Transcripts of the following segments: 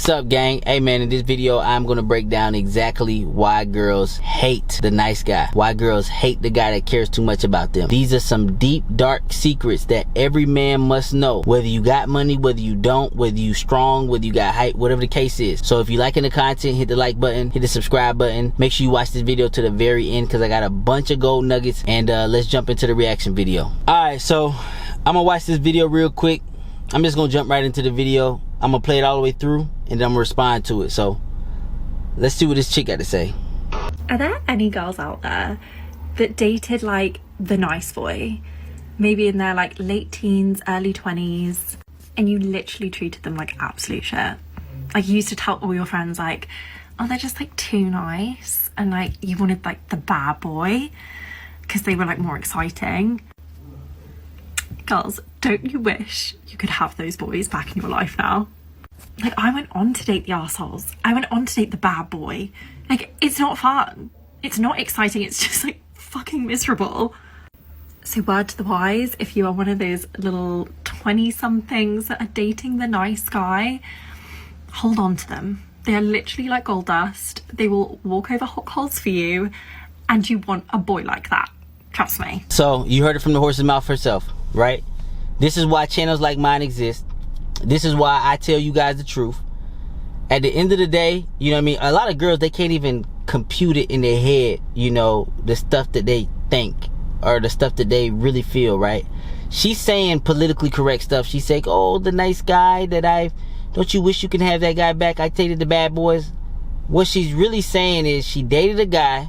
What's up, gang? Hey man, in this video I'm gonna break down exactly why girls hate the nice guy, why girls hate the guy that cares too much about them. These are some deep dark secrets that every man must know, whether you got money, whether you don't, whether you strong, whether you got height, whatever the case is. So if you liking the content, hit the like button, hit the subscribe button. Make sure you watch this video to the very end because I got a bunch of gold nuggets, and let's jump into the reaction video. Alright, so I'm gonna watch this video real quick. I'm just gonna jump right into the video. I'm gonna play it all the way through and then I'm gonna respond to it. So let's see what this chick got to say. Are there any girls out there that dated like the nice boy, maybe in their like late teens, early 20s, and you literally treated them like absolute shit? Like you used to tell all your friends like, oh, they're just like too nice, and like you wanted like the bad boy because they were like more exciting. Girls, don't you wish you could have those boys back in your life now? Like, I went on to date the arseholes. I went on to date the bad boy. Like, it's not fun. It's not exciting. It's just like fucking miserable. So word to the wise, if you are one of those little 20-somethings that are dating the nice guy, hold on to them. They are literally like gold dust. They will walk over hot coals for you, and you want a boy like that. Trust me. So you heard it from the horse's mouth herself, right? This is why channels like mine exist. This is why I tell you guys the truth. At the end of the day, you know what I mean? A lot of girls, they can't even compute it in their head, you know, the stuff that they think or the stuff that they really feel, right? She's saying politically correct stuff. She's saying, oh, the nice guy that don't you wish you can have that guy back? I dated the bad boys. What she's really saying is she dated a guy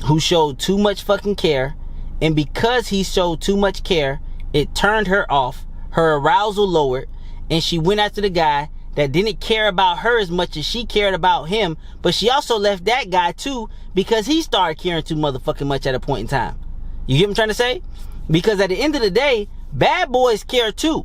who showed too much fucking care, and because he showed too much care, it turned her off, her arousal lowered, and she went after the guy that didn't care about her as much as she cared about him. But she also left that guy too because he started caring too motherfucking much at a point in time. You get what I'm trying to say? Because at the end of the day, bad boys care too,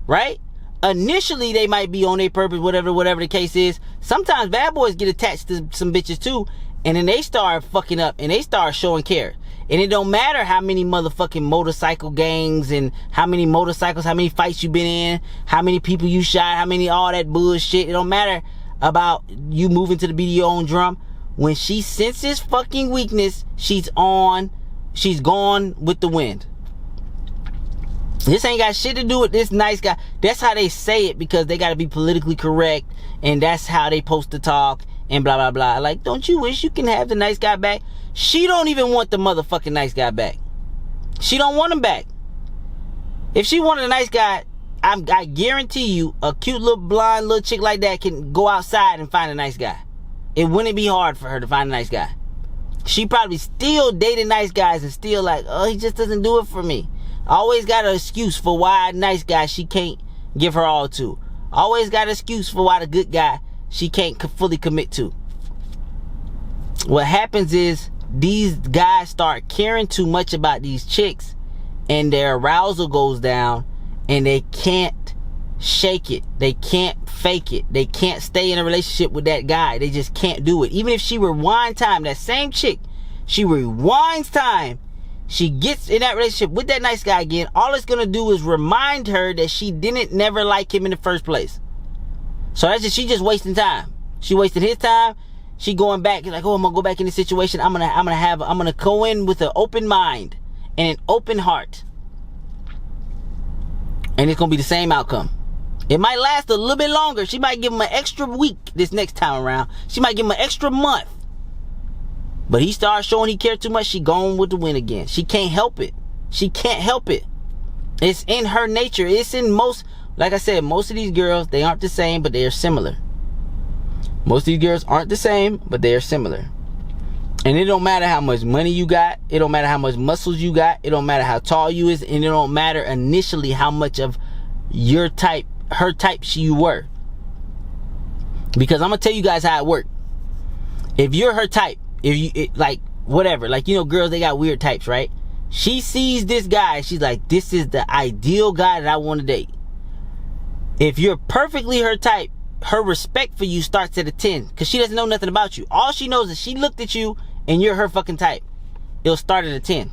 right? Initially they might be on their purpose, whatever the case is. Sometimes bad boys get attached to some bitches too, and then they start fucking up and they start showing care. And it don't matter how many motherfucking motorcycle gangs and how many motorcycles, how many fights you been in, how many people you shot, how many all that bullshit. It don't matter about you moving to the beat of your own drum. When she senses fucking weakness, she's gone with the wind. This ain't got shit to do with this nice guy. That's how they say it because they gotta be politically correct, and that's how they supposed to talk and blah blah blah. Like, don't you wish you can have the nice guy back? She don't even want the motherfucking nice guy back. She don't want him back. If she wanted a nice guy, I guarantee you a cute little blonde little chick like that can go outside and find a nice guy. It wouldn't be hard for her to find a nice guy. She probably still dating nice guys and still like, oh, he just doesn't do it for me. Always got an excuse for why a nice guy she can't give her all to. Always got an excuse for why the good guy she can't fully commit to. What happens is these guys start caring too much about these chicks and their arousal goes down and they can't shake it. They can't fake it. They can't stay in a relationship with that guy. They just can't do it. Even if she rewind time, that same chick, she rewinds time, she gets in that relationship with that nice guy again, all it's gonna do is remind her that she didn't never like him in the first place. So that's she just wasting time. She wasted his time. She going back, like, oh, I'm gonna go back in this situation. I'm gonna go in with an open mind and an open heart, and it's gonna be the same outcome. It might last a little bit longer. She might give him an extra week this next time around. She might give him an extra month. But he starts showing he cared too much. She gone with the win again. She can't help it. She can't help it. It's in her nature. It's in most, like I said, most of these girls, they aren't the same, but they are similar. Most of these girls aren't the same, but they are similar. And it don't matter how much money you got. It don't matter how much muscles you got. It don't matter how tall you is. And it don't matter initially how much of your type, her type you were. Because I'm going to tell you guys how it works. If you're her type, like, whatever. Like, you know, girls, they got weird types, right? She sees this guy. She's like, this is the ideal guy that I want to date. If you're perfectly her type, her respect for you starts at a 10 because she doesn't know nothing about you. All she knows is she looked at you and you're her fucking type. It'll start at a 10.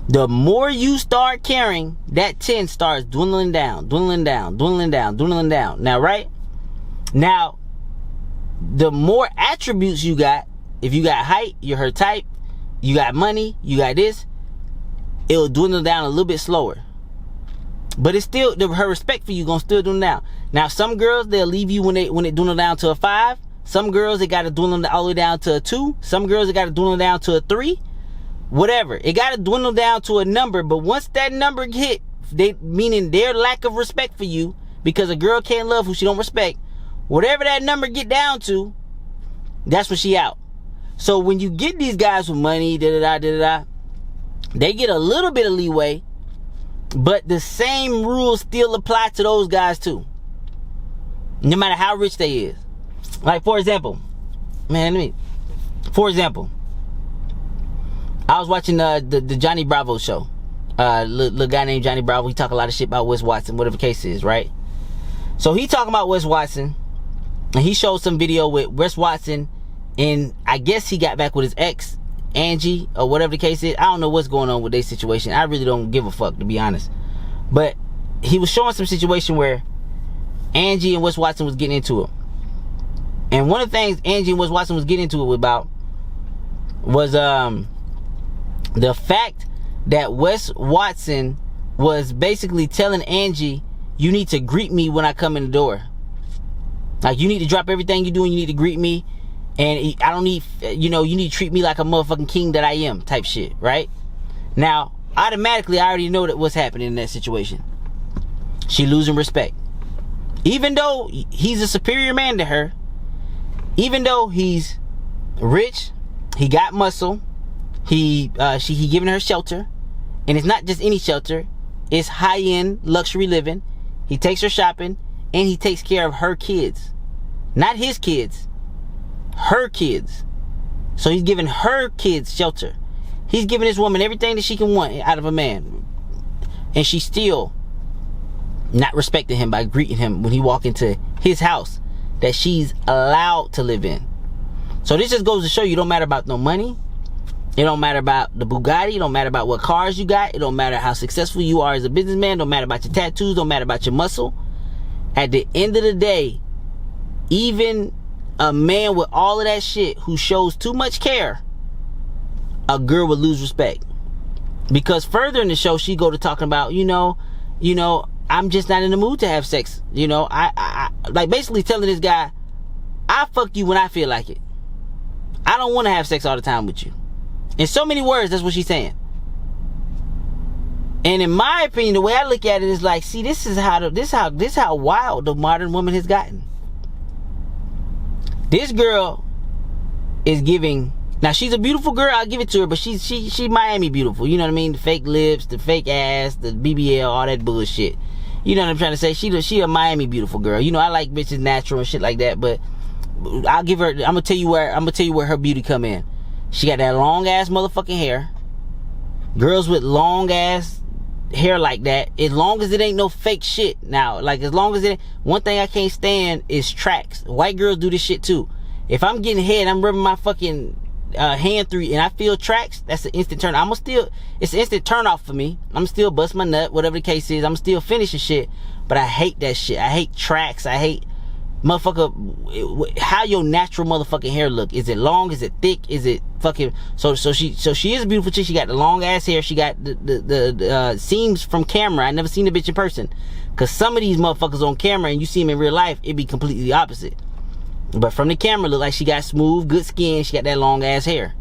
The more you start caring, that 10 starts dwindling down, dwindling down, dwindling down, dwindling down. Now, right? Now, the more attributes you got, if you got height, you're her type, you got money, you got this, it'll dwindle down a little bit slower. But it's still, her respect for you gonna still dwindle down. Now, some girls, they'll leave you when it dwindle down to a 5. Some girls, they gotta dwindle all the way down to a 2. Some girls, they gotta dwindle down to a 3. Whatever. It gotta dwindle down to a number, but once that number hit, meaning their lack of respect for you, because a girl can't love who she don't respect, whatever that number get down to, that's when she out. So when you get these guys with money, they get a little bit of leeway, but the same rules still apply to those guys too. No matter how rich they is. Like, for example, I was watching the Johnny Bravo show. Little guy named Johnny Bravo, he talk a lot of shit about Wes Watson, whatever the case is, right? So he talking about Wes Watson, and he showed some video with Wes Watson, and I guess he got back with his ex, Angie, or whatever the case is. I don't know what's going on with their situation. I really don't give a fuck, to be honest. But he was showing some situation where Angie and Wes Watson was getting into it. And one of the things Angie and Wes Watson was getting into it about was the fact that Wes Watson was basically telling Angie, you need to greet me when I come in the door. Like, you need to drop everything you do and you need to greet me. And I don't need, you need to treat me like a motherfucking king that I am, type shit, right? Now, automatically, I already know that what's happening in that situation. She losing respect. Even though he's a superior man to her, even though he's rich, he got muscle, he giving her shelter, and it's not just any shelter, it's high-end luxury living. He takes her shopping, and he takes care of her kids. Not his kids, her kids. So he's giving her kids shelter. He's giving this woman everything that she can want out of a man, and she's still not respecting him by greeting him when he walk into his house that she's allowed to live in. So this just goes to show you, it don't matter about no money. It don't matter about the Bugatti. It don't matter about what cars you got. It don't matter how successful you are as a businessman. Don't matter about your tattoos. Don't matter about your muscle. At the end of the day, even a man with all of that shit who shows too much care, a girl would lose respect. Because further in the show, she go to talking about, I'm just not in the mood to have sex. I like basically telling this guy, I fuck you when I feel like it. I don't want to have sex all the time with you. In so many words, that's what she's saying. And in my opinion, the way I look at it is like, see, this is how wild the modern woman has gotten. This girl is giving. Now, she's a beautiful girl, I'll give it to her, but she Miami beautiful. You know what I mean? The fake lips, the fake ass, the BBL, all that bullshit. You know what I'm trying to say? She a Miami beautiful girl. I like bitches natural and shit like that, but I'll give her. I'm gonna tell you where her beauty come in. She got that long ass motherfucking hair. Girls with long ass hair like that, as long as it ain't no fake shit. Now, like, as long as it, one thing I can't stand is tracks. White girls do this shit too. If I'm getting head, I'm rubbing my fucking hand through and I feel tracks, that's an instant turn. It's an instant turn off for me. I'm still bust my nut, whatever the case is. I'm still finishing shit, but I hate that shit. I hate tracks. I hate motherfucker, how your natural motherfucking hair look. Is it long? Is it thick? Is it fucking, so she is a beautiful chick. She got the long ass hair. She got the seams from camera. I never seen the bitch in person, cause some of these motherfuckers on camera and you see them in real life, it'd be completely the opposite. But from the camera, look like she got smooth, good skin. She got that long ass hair.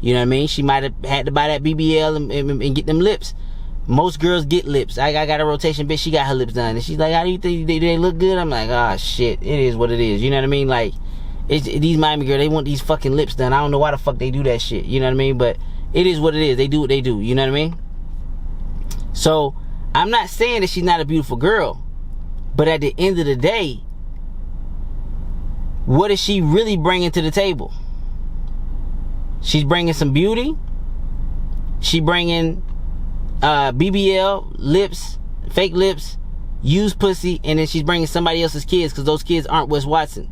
You know what I mean? She might have had to buy that BBL and get them lips. Most girls get lips. I got a rotation bitch. She got her lips done, and she's like, "How do you think they look good?" I'm like, "Ah, shit. It is what it is." You know what I mean? Like, these Miami girls, they want these fucking lips done. I don't know why the fuck they do that shit. You know what I mean? But it is what it is. They do what they do. You know what I mean? So I'm not saying that she's not a beautiful girl, but at the end of the day, what is she really bringing to the table? She's bringing some beauty. She bringing BBL, lips, fake lips, used pussy, and then she's bringing somebody else's kids, because those kids aren't Wes Watson.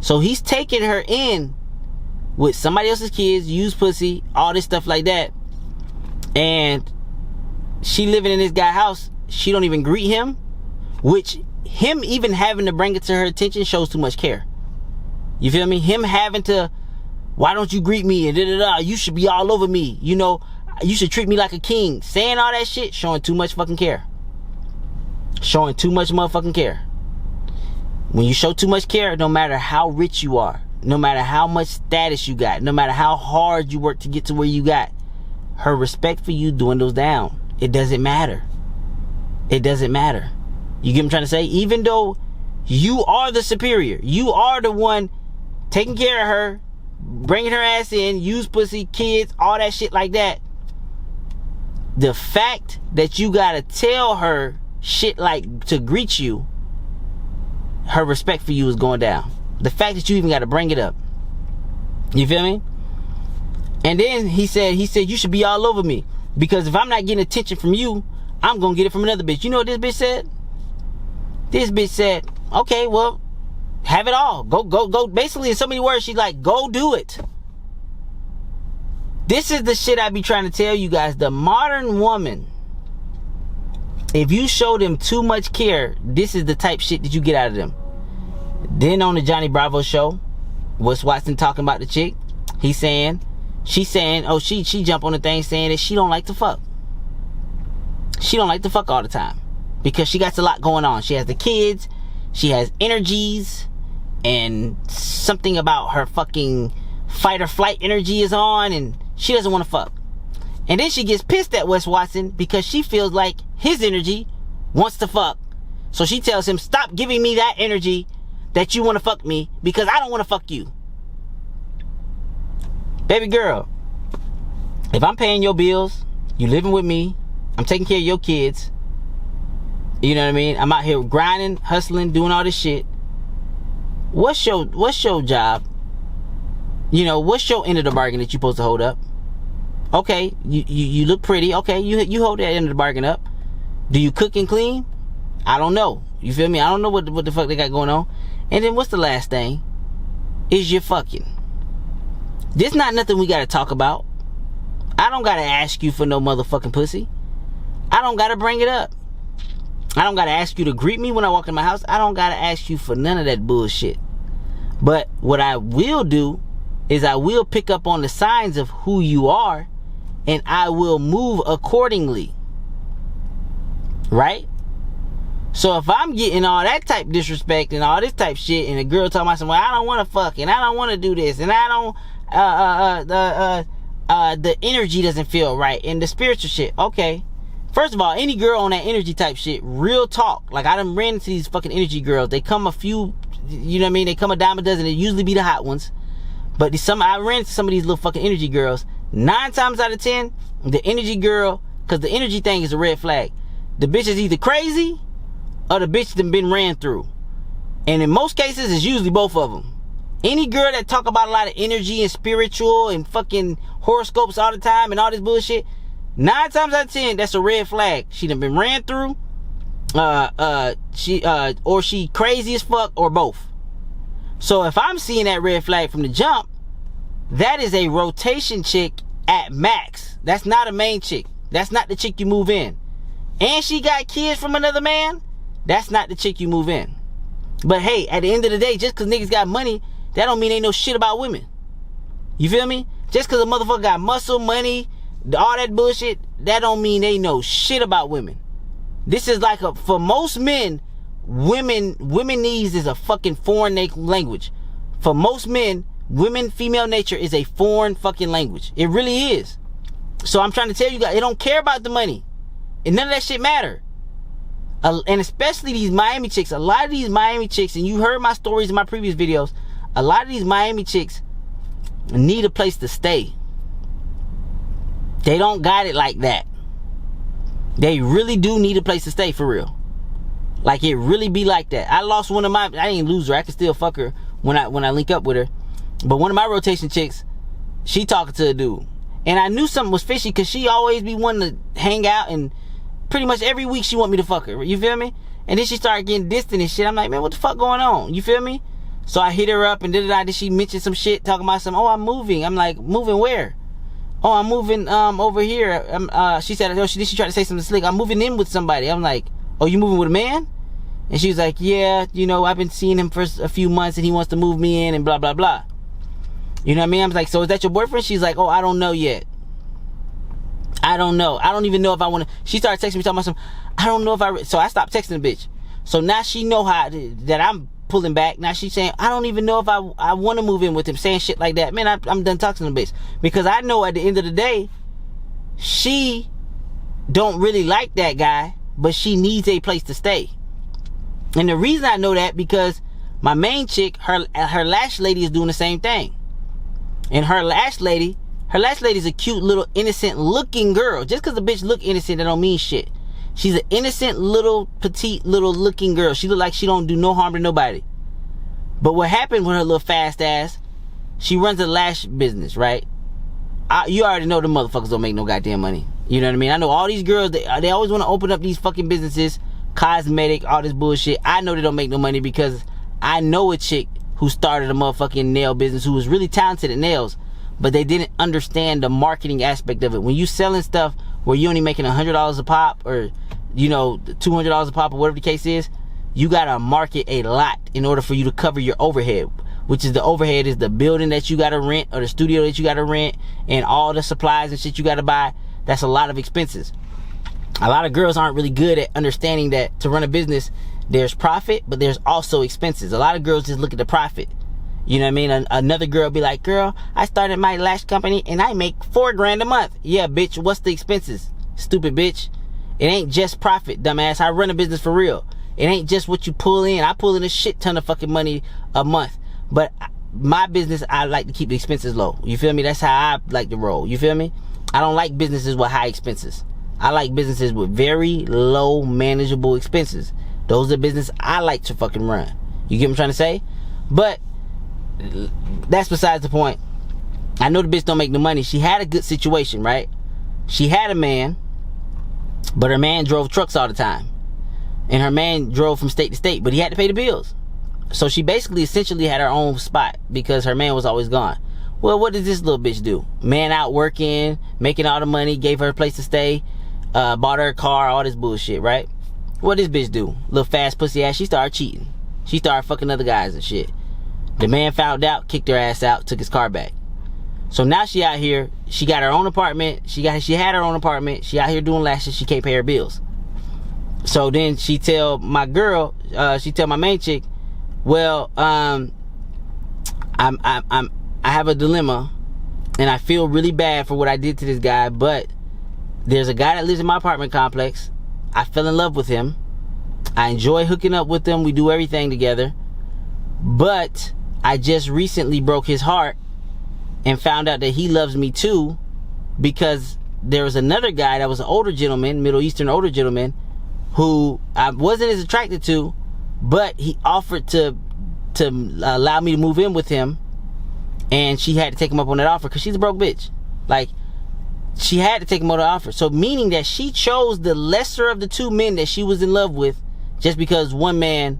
So he's taking her in with somebody else's kids, used pussy, all this stuff like that, and she living in this guy's house. She don't even greet him, which him even having to bring it to her attention shows too much care. You feel me? Him having to, why don't you greet me, and da-da-da, you should be all over me, you know, you should treat me like a king, saying all that shit, showing too much fucking care. Showing too much motherfucking care. When you show too much care, no matter how rich you are, no matter how much status you got, no matter how hard you work to get to where you got, her respect for you dwindles down. It doesn't matter. It doesn't matter. You get what I'm trying to say? Even though you are the superior, you are the one taking care of her, bringing her ass in, use pussy, kids, all that shit like that. The fact that you gotta tell her shit like to greet you, her respect for you is going down. The fact that you even gotta bring it up. You feel me? And then he said you should be all over me, because if I'm not getting attention from you, I'm gonna get it from another bitch. You know what this bitch said? This bitch said, okay, well, have it all. Go. Basically, in so many words, she's like, go do it. This is the shit I be trying to tell you guys. The modern woman, if you show them too much care, this is the type shit that you get out of them. Then on the Johnny Bravo show, Wes Watson talking about the chick. She's saying, oh, she jump on the thing saying that she don't like to fuck. She don't like to fuck all the time, because she got a lot going on. She has the kids, she has energies, and something about her fucking fight or flight energy is on, and she doesn't want to fuck. And then she gets pissed at Wes Watson because she feels like his energy wants to fuck. So she tells him, stop giving me that energy that you want to fuck me, because I don't want to fuck you. Baby girl, if I'm paying your bills, you living with me, I'm taking care of your kids, you know what I mean, I'm out here grinding, hustling, doing all this shit, what's your job? You know, what's your end of the bargain that you're supposed to hold up? Okay, you look pretty. Okay, you hold that end of the bargain up. Do you cook and clean? I don't know. You feel me? I don't know what the fuck they got going on. And then what's the last thing? Is you fucking. This not nothing we gotta talk about. I don't gotta ask you for no motherfucking pussy. I don't gotta bring it up. I don't gotta ask you to greet me when I walk in my house. I don't gotta ask you for none of that bullshit. But what I will do is I will pick up on the signs of who you are, and I will move accordingly. Right? So if I'm getting all that type disrespect and all this type shit, and a girl talking about something, well, I don't want to fuck, and I don't want to do this, and I don't, the energy doesn't feel right, and the spiritual shit. Okay. First of all, any girl on that energy type shit, real talk. Like, I done ran into these fucking energy girls. They come a few, you know what I mean? They come a dime a dozen. They usually be the hot ones. But I ran into some of these little fucking energy girls. 9 times out of 10, the energy girl, because the energy thing is a red flag. The bitch is either crazy or the bitch done been ran through. And in most cases, it's usually both of them. Any girl that talk about a lot of energy and spiritual and fucking horoscopes all the time and all this bullshit, 9 times out of 10, that's a red flag. She done been ran through, or she crazy as fuck, or both. So if I'm seeing that red flag from the jump, that is a rotation chick at max. That's not a main chick. That's not the chick you move in. And she got kids from another man, that's not the chick you move in. But hey, at the end of the day, just because niggas got money, that don't mean they know shit about women. You feel me? Just because a motherfucker got muscle, money, all that bullshit, that don't mean they know shit about women. This is like for most men, women needs is a fucking foreign language. For most men, female nature is a foreign fucking language. It really is. So I'm trying to tell you guys, they don't care about the money. And none of that shit matter. And especially these Miami chicks. A lot of these Miami chicks, and you heard my stories in my previous videos, a lot of these Miami chicks need a place to stay. They don't got it like that. They really do need a place to stay, for real. Like, it really be like that. I lost one of my, I didn't lose her, I can still fuck her when I link up with her. But one of my rotation chicks, she talking to a dude. And I knew something was fishy, because she always be wanting to hang out, and pretty much every week she want me to fuck her. You feel me? And then she started getting distant and shit. I'm like, man, what the fuck going on? You feel me? So I hit her up, and then she mentioned some shit, talking about some, oh, I'm moving. I'm like, moving where? Oh, I'm moving over here. She said, oh, she tried to say something slick. I'm moving in with somebody. I'm like, oh, you moving with a man? And she was like, yeah, you know, I've been seeing him for a few months and he wants to move me in and blah, blah, blah. You know what I mean? I was like, so is that your boyfriend? She's like, oh, I don't know yet. I don't know. I don't even know if I want to. She started texting me talking about I don't know if so I stopped texting the bitch. So now she know that I'm pulling back. Now she's saying, I don't even know if I want to move in with him, saying shit like that. Man, I'm done talking to the bitch. Because I know at the end of the day, she don't really like that guy, but she needs a place to stay. And the reason I know that, because my main chick, her lash lady is doing the same thing. And her lash lady is a cute little innocent looking girl. Just because the bitch look innocent, that don't mean shit. She's an innocent little petite little looking girl. She look like she don't do no harm to nobody. But what happened with her little fast ass, she runs a lash business, right? You already know the motherfuckers don't make no goddamn money. You know what I mean? I know all these girls, they always want to open up these fucking businesses, cosmetic, all this bullshit. I know they don't make no money because I know a chick who started a motherfucking nail business who was really talented at nails, but they didn't understand the marketing aspect of it. When you selling stuff where you only making $100 a pop, or you know, $200 a pop, or whatever the case is, you gotta market a lot in order for you to cover your overhead, which is the overhead is the building that you gotta rent, or the studio that you gotta rent, and all the supplies and shit you gotta buy. That's a lot of expenses. A lot of girls aren't really good at understanding that to run a business, there's profit, but there's also expenses. A lot of girls just look at the profit. You know what I mean? Another girl be like, girl, I started my lash company and I make $4,000 a month. Yeah, bitch, what's the expenses? Stupid bitch. It ain't just profit, dumbass. I run a business for real. It ain't just what you pull in. I pull in a shit ton of fucking money a month. But my business, I like to keep the expenses low. You feel me? That's how I like to roll. You feel me? I don't like businesses with high expenses. I like businesses with very low manageable expenses. Those are businesses I like to fucking run. You get what I'm trying to say? But that's besides the point. I know the bitch don't make no money. She had a good situation, right? She had a man, but her man drove trucks all the time. And her man drove from state to state, but he had to pay the bills. So she basically essentially had her own spot because her man was always gone. Well, what does this little bitch do? Man out working, making all the money, gave her a place to stay, bought her a car, all this bullshit, right? What this bitch do? Little fast pussy ass, she started cheating. She started fucking other guys and shit. The man found out, kicked her ass out, took his car back. So now she out here, she got her own apartment, she had her own apartment, she out here doing lashes, she can't pay her bills. So then she tell my girl, she tell my main chick, well, I have a dilemma and I feel really bad for what I did to this guy, but there's a guy that lives in my apartment complex. I fell in love with him. I enjoy hooking up with him. We do everything together. But I just recently broke his heart and found out that he loves me too, because there was another guy that was an older gentleman, Middle Eastern older gentleman, who I wasn't as attracted to, but he offered to allow me to move in with him, and she had to take him up on that offer because she's a broke bitch. Like, she had to take him on the offer. So meaning that she chose the lesser of the two men that she was in love with just because one man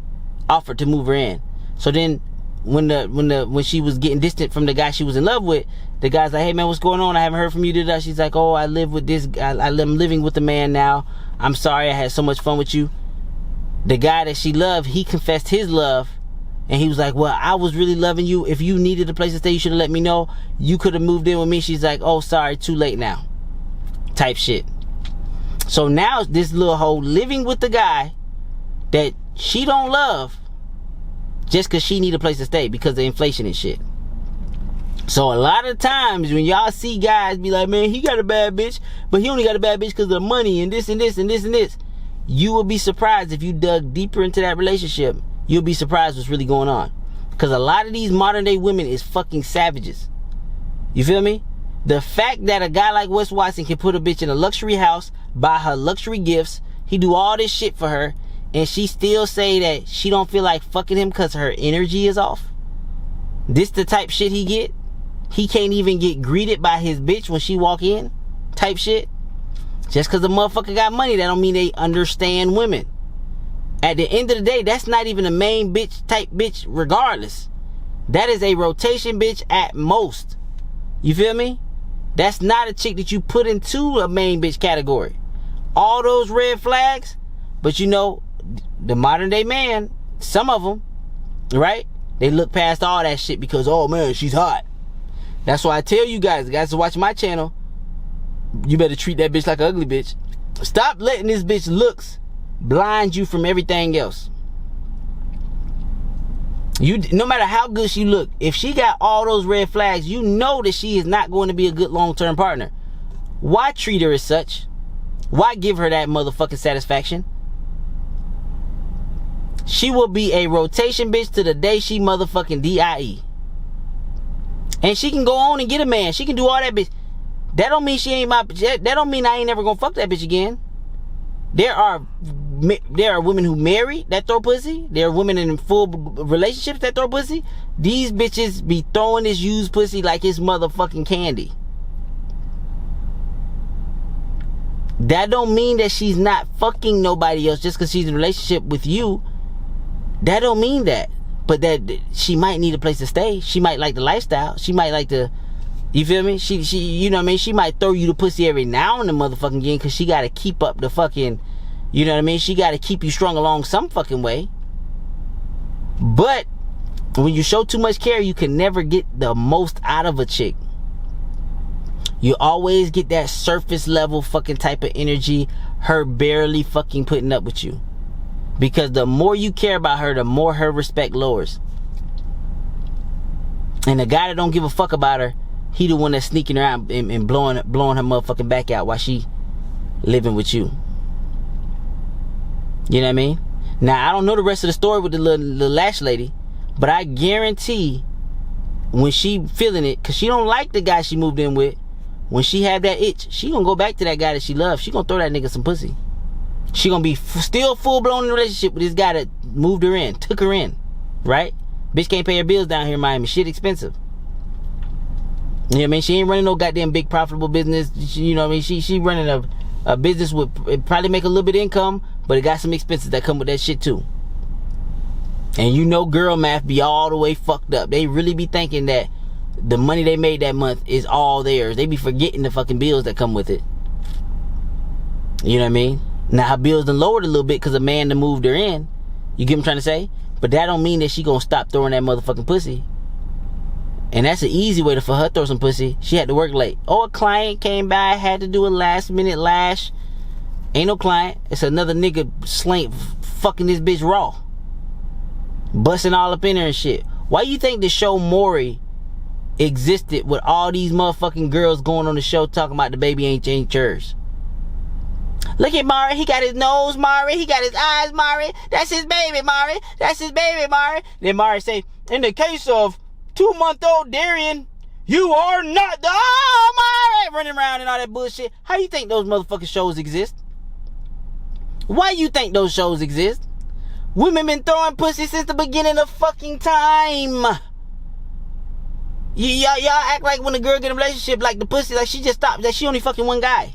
offered to move her in. So then when she was getting distant from the guy she was in love with, the guy's like, hey man, what's going on? I haven't heard from you today. She's like, oh, I live with this guy. I'm living with the man now. I'm sorry, I had so much fun with you. The guy that she loved, he confessed his love, and he was like, well, I was really loving you. If you needed a place to stay, you should have let me know. You could have moved in with me. She's like, oh, sorry, too late now. Type shit. So now this little hoe living with the guy that she don't love just because she need a place to stay because of inflation and shit. So a lot of times when y'all see guys be like, man, he got a bad bitch, but he only got a bad bitch because of the money and this and this and this and this. You will be surprised if you dug deeper into that relationship. You'll be surprised what's really going on. Because a lot of these modern day women is fucking savages. You feel me? The fact that a guy like Wes Watson can put a bitch in a luxury house, buy her luxury gifts, he do all this shit for her, and she still say that she don't feel like fucking him because her energy is off. This the type shit he get? He can't even get greeted by his bitch when she walk in? Type shit? Just because the motherfucker got money, that don't mean they understand women. At the end of the day, that's not even a main bitch type bitch regardless. That is a rotation bitch at most. You feel me? That's not a chick that you put into a main bitch category. All those red flags, but you know, the modern day man, some of them, right? They look past all that shit because, oh man, she's hot. That's why I tell you guys who watch my channel, you better treat that bitch like an ugly bitch. Stop letting this bitch looks blind you from everything else. No matter how good she look, if she got all those red flags, you know that she is not going to be a good long-term partner. Why treat her as such? Why give her that motherfucking satisfaction? She will be a rotation bitch to the day she motherfucking die. And she can go on and get a man. She can do all that bitch. That don't mean she ain't my. That don't mean I ain't never gonna fuck that bitch again. There are women who marry that throw pussy. There are women in full relationships that throw pussy. These bitches be throwing this used pussy like it's motherfucking candy. That don't mean that she's not fucking nobody else just because she's in a relationship with you. That don't mean that. But that she might need a place to stay. She might like the lifestyle. She might like the, you feel me? She you know what I mean? She might throw you the pussy every now and then motherfucking again because she got to keep up the fucking, you know what I mean? She got to keep you strung along some fucking way. But when you show too much care, you can never get the most out of a chick. You always get that surface level fucking type of energy, her barely fucking putting up with you. Because the more you care about her, the more her respect lowers. And the guy that don't give a fuck about her, he the one that's sneaking around and blowing her motherfucking back out while she living with you. You know what I mean? Now, I don't know the rest of the story with the little lash lady, but I guarantee when she feeling it, because she don't like the guy she moved in with, when she had that itch, she gonna go back to that guy that she loves. She gonna throw that nigga some pussy. She gonna be still full-blown in a relationship with this guy that moved her in, took her in, right? Bitch can't pay her bills down here in Miami. Shit expensive. You know what I mean? She ain't running no goddamn big profitable business. You know what I mean? She running a business with, it probably make a little bit of income, but it got some expenses that come with that shit too. And you know girl math be all the way fucked up. They really be thinking that the money they made that month is all theirs. They be forgetting the fucking bills that come with it. You know what I mean? Now her bills done lowered a little bit because a man done moved her in. You get what I'm trying to say? But that don't mean that she gonna stop throwing that motherfucking pussy. And that's an easy way for her to throw some pussy. She had to work late. Oh, a client came by, had to do a last minute lash. Ain't no client. It's another nigga fucking this bitch raw. Busting all up in her and shit. Why you think the show Maury existed with all these motherfucking girls going on the show talking about the baby ain't yours? Look at Mari, he got his nose, Mari, he got his eyes, Mari. That's his baby, Mari. That's his baby, Mari. Then Mari say, in the case of 2-month-old Darian, you are not the Mari, running around and all that bullshit. How you think those motherfucking shows exist? Why you think those shows exist? Women been throwing pussy since the beginning of fucking time. Y'all act like when a girl get in a relationship, like the pussy, like she just stopped, that she only fucking one guy.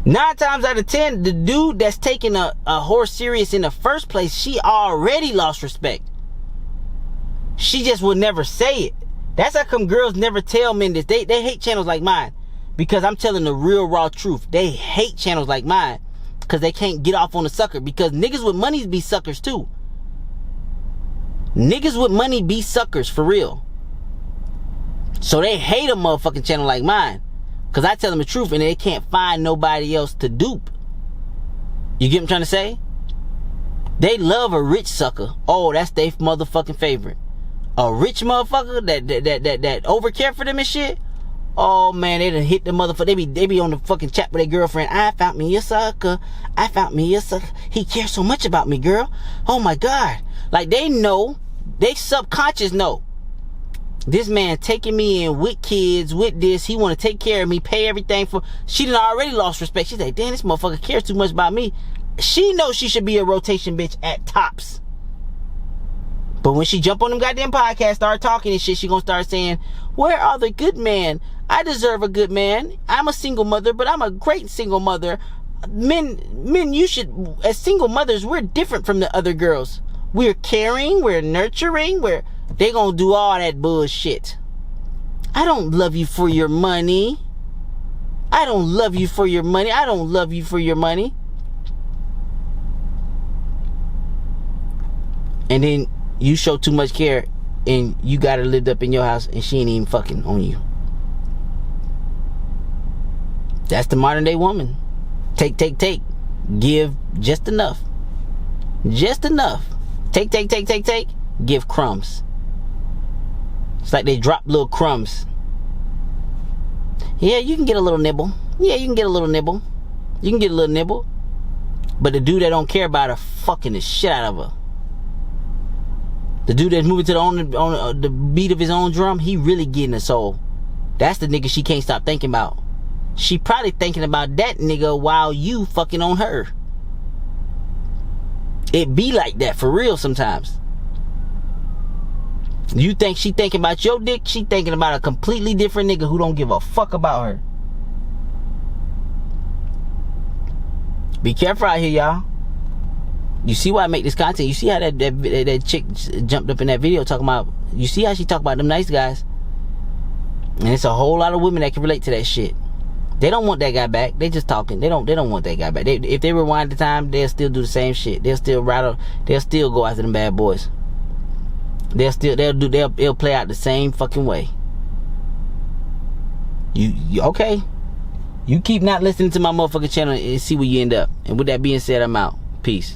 9 times out of 10, the dude that's taking a whore serious in the first place, she already lost respect. She just would never say it. That's how come girls never tell men this. They hate channels like mine because I'm telling the real raw truth. They hate channels like mine because they can't get off on the sucker, because niggas with money be suckers too. Niggas with money be suckers for real. So they hate a motherfucking channel like mine because I tell them the truth and they can't find nobody else to dupe. You get what I'm trying to say? They love a rich sucker. Oh, that's their motherfucking favorite. A rich motherfucker that overcare for them and shit. Oh man, they done hit the motherfucker. They be on the fucking chat with their girlfriend. I found me a sucker. I found me a sucker. He cares so much about me, girl. Oh my God. Like they know, they subconscious know. This man taking me in with kids, with this. He want to take care of me, pay everything for. She done already lost respect. She's like, damn, this motherfucker cares too much about me. She knows she should be a rotation bitch at tops. But when she jump on them goddamn podcasts, start talking and shit, she gonna start saying, where are the good men? I deserve a good man. I'm a single mother, but I'm a great single mother. Men, you should, as single mothers, we're different from the other girls. We're caring, we're nurturing, they gonna do all that bullshit. I don't love you for your money. I don't love you for your money. I don't love you for your money. And then you show too much care and you got her lived up in your house and she ain't even fucking on you. That's the modern day woman. Take. Give just enough. Just enough. Take. Give crumbs. It's like they drop little crumbs. Yeah, you can get a little nibble. Yeah, you can get a little nibble. You can get a little nibble. But the dude that don't care about her fucking the shit out of her. The dude that's moving to the beat of his own drum, he really getting a soul. That's the nigga she can't stop thinking about. She probably thinking about that nigga while you fucking on her. It be like that for real sometimes. You think she thinking about your dick, she thinking about a completely different nigga who don't give a fuck about her. Be careful out here, y'all. You see why I make this content. You see how that chick jumped up in that video talking about, you see how she talk about them nice guys. And it's a whole lot of women that can relate to that shit. They don't want that guy back. They just talking. They don't want that guy back. If they rewind the time, they'll still do the same shit. They'll still they'll still go after them bad boys. They'll play out the same fucking way. You okay? You keep not listening to my motherfucking channel and see where you end up. And with that being said, I'm out. Peace.